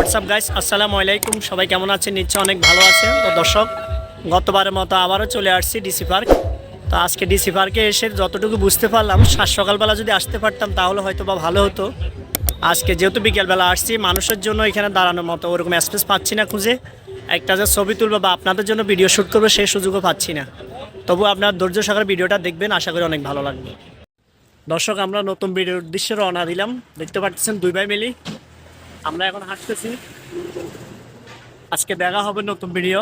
WhatsApp guys, আসসালামু আলাইকুম। সবাই কেমন আছেন? নিশ্চয় অনেক ভালো আছেন। তো দর্শক, গতবারের মতো আবারও চলে আসছি ডিসি পার্ক। তো আজকে ডিসি পার্কে এসে যতটুকু বুঝতে পারলাম, সকালবেলা যদি আসতে পারতাম তাহলে হয়তো বা ভালো হতো। আজকে যেহেতু বিকেলবেলা আসছি, মানুষের জন্য এখানে দাঁড়ানোর মতো ওরকম স্পেস পাচ্ছি না খুঁজে। একটা যে ছবি তুলবো বা আপনাদের জন্য ভিডিও শ্যুট করবো সেই সুযোগও পাচ্ছি না। তবু আপনার ধৈর্য সহকারে ভিডিওটা দেখবেন, আশা করি অনেক ভালো লাগবে। দর্শক, আমরা নতুন ভিডিওর উদ্দেশ্যে রওনা দিলাম। দেখতে পাচ্ছেন দুই ভাই মিলি আমরা এখন হাঁটতেছি। আজকে দেখা হবে নতুন ভিডিও,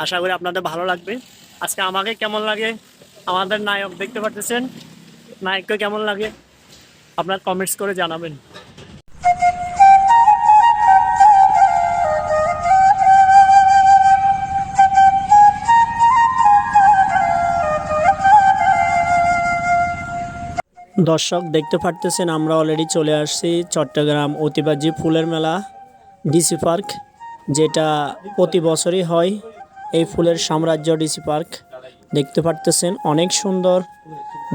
আশা করি আপনাদের ভালো লাগবে। আজকে আমাকে কেমন লাগে, আমাদের নায়ক দেখতে পাচ্ছেন, নায়ককে কেমন লাগে আপনার কমেন্টস করে জানাবেন। দর্শক, দেখতে পারতেছেন আমরা অলরেডি চলে আসছি চট্টগ্রাম অতিবাজি ফুলের মেলা ডিসি পার্ক, যেটা প্রতি বছরই হয়। এই ফুলের সাম্রাজ্য ডিসি পার্ক দেখতে পারতেছেন অনেক সুন্দর,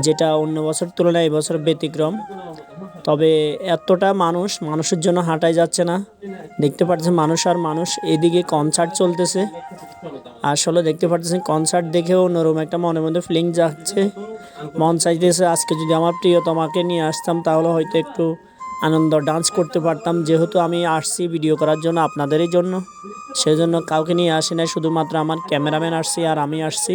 যেটা অন্য বছর তুলনায় এই বছর ব্যতিক্রম। তবে এতটা মানুষের জন্য হাঁটাই যাচ্ছে না। দেখতে পাচ্ছেন মানুষ আর মানুষ। এদিকে কনসার্ট চলতেছে। আসলে দেখতে পাচ্ছেন কনসার্ট দেখেও নরম একটা মনের মধ্যে ফিলিং যাচ্ছে। মন চাইতেছে আজকে যদি আমার প্রিয়তমাকে নিয়ে আসতাম তাহলে হয়তো একটু আনন্দ ডান্স করতে পারতাম। যেহেতু আমি আসছি ভিডিও করার জন্য, আপনাদেরই জন্য, সেজন্য কাউকে নিয়ে আসি না, শুধুমাত্র আমার ক্যামেরাম্যান আসছি আর আমি আসছি।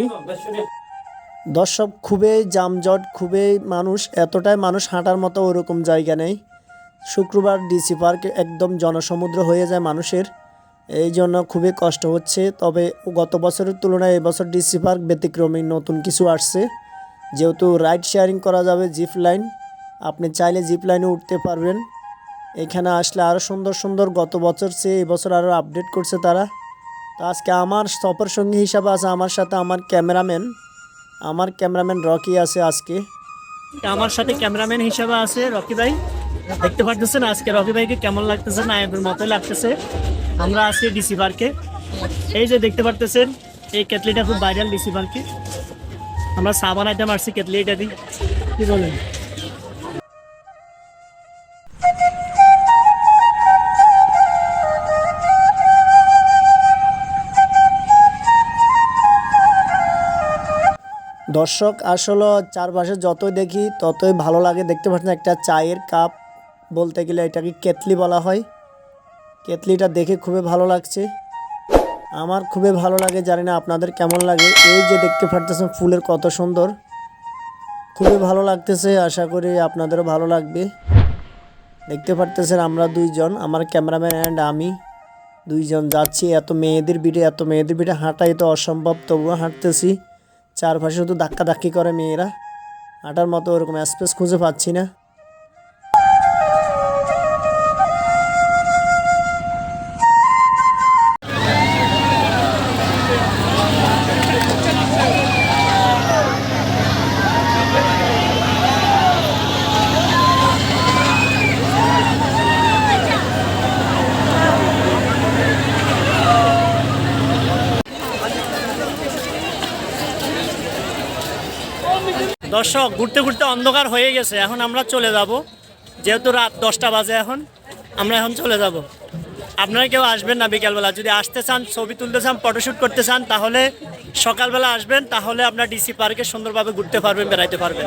দর্শক, খুবই যানজট, খুবই মানুষ, এতটাই মানুষ হাঁটার মতো ওরকম জায়গা নেই। শুক্রবার ডিসি পার্ক একদম জনসমুদ্র হয়ে যায় মানুষের, এই জন্য খুবই কষ্ট হচ্ছে। তবে গত বছরের তুলনায় এবছর ডিসি পার্ক ব্যতিক্রমী নতুন কিছু আসছে। যেহেতু রাইড শেয়ারিং করা যাবে, জিপ লাইন, আপনি চাইলে জিপ লাইনে উঠতে পারবেন। এখানে আসলে আরও সুন্দর সুন্দর, গত বছর চেয়ে এবছর আরও আপডেট করছে তারা। তো আজকে আমার সফর সঙ্গী হিসাবে আছে আমার সাথে আমার ক্যামেরাম্যান রকি আছে। আজকে আমার সাথে ক্যামেরাম্যান হিসাবে আছে রকি ভাই। দেখতে পাচ্ছেন আজকে রকি ভাইকে কেমন লাগতেছে, নায়কের মতোই লাগতেছে। আমরা আছি ডিসি পার্কে। এই যে দেখতে পারতেছেন এই কেটলিটা খুব ভাইরাল ডিসি পার্কে। আমরা চা বানাইতে মারছি কেটলি, এটা দিই, কি বলেন? দর্শক, আসলে চারপাশে যতই দেখি ততই ভালো লাগে। দেখতে পাচ্ছেন একটা চায়ের কাপ, বলতে গেলে এটাকে কেটলি বলা হয়। কেটলিটা দেখে খুবই ভালো লাগছে, আমার খুবই ভালো লাগে। জানি না আপনাদের কেমন লাগে। এই যে দেখতে পাচ্ছেন ফুলের কত সুন্দর, খুবই ভালো লাগতেছে। আশা করি আপনাদেরও ভালো লাগবে। দেখতে পাচ্ছেন আমরা দুইজন, আমার ক্যামেরাম্যান অ্যান্ড আমি দুইজন যাচ্ছি। এত মেয়েদের ভিড়ে হাঁটাই তো অসম্ভব, তবুও হাঁটতেছি। চারপাশে শুধু ধাক্কাধাক্কি করে মেয়েরা, হাঁটার মতো ওরকম স্পেস খুঁজে পাচ্ছি না। দর্শক, ঘুরতে ঘুরতে অন্ধকার হয়ে গেছে, এখন আমরা চলে যাব। যেহেতু রাত 10টা বাজে, আমরা এখন চলে যাব। আপনারা কেউ আসবেন না বিকালবেলা, যদি আসতে চান, ছবি তুলতে চান, ফটোশ্যুট করতে চান, তাহলে সকালবেলা আসবেন। তাহলে আপনার ডিসি পার্কে সুন্দরভাবে ঘুরতে পারবেন, বেড়াইতে পারবেন।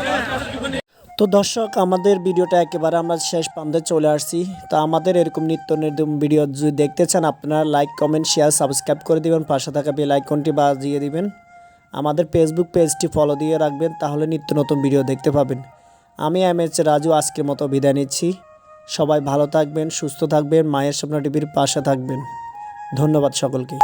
তো দর্শক, আমাদের ভিডিওটা একেবারে আমরা শেষ প্রান্তে চলে আসছি। তো আমাদের এরকম নিত্য নতুন ভিডিও যদি দেখতে চান, আপনারা লাইক, কমেন্ট, শেয়ার, সাবস্ক্রাইব করে দিবেন। পাশে থাকা বেল আইকনটি বাজিয়ে দিবেন। আমাদের ফেসবুক পেজটি ফলো দিয়ে রাখবেন, তাহলে নিত্য নতুন ভিডিও দেখতে পাবেন। আমি MH রাজু আজকের মতো বিদায় নিচ্ছি। সবাই ভালো থাকবেন, সুস্থ থাকবেন, মায়ের স্বপ্ন টিভির পাশে থাকবেন। ধন্যবাদ সকলকে।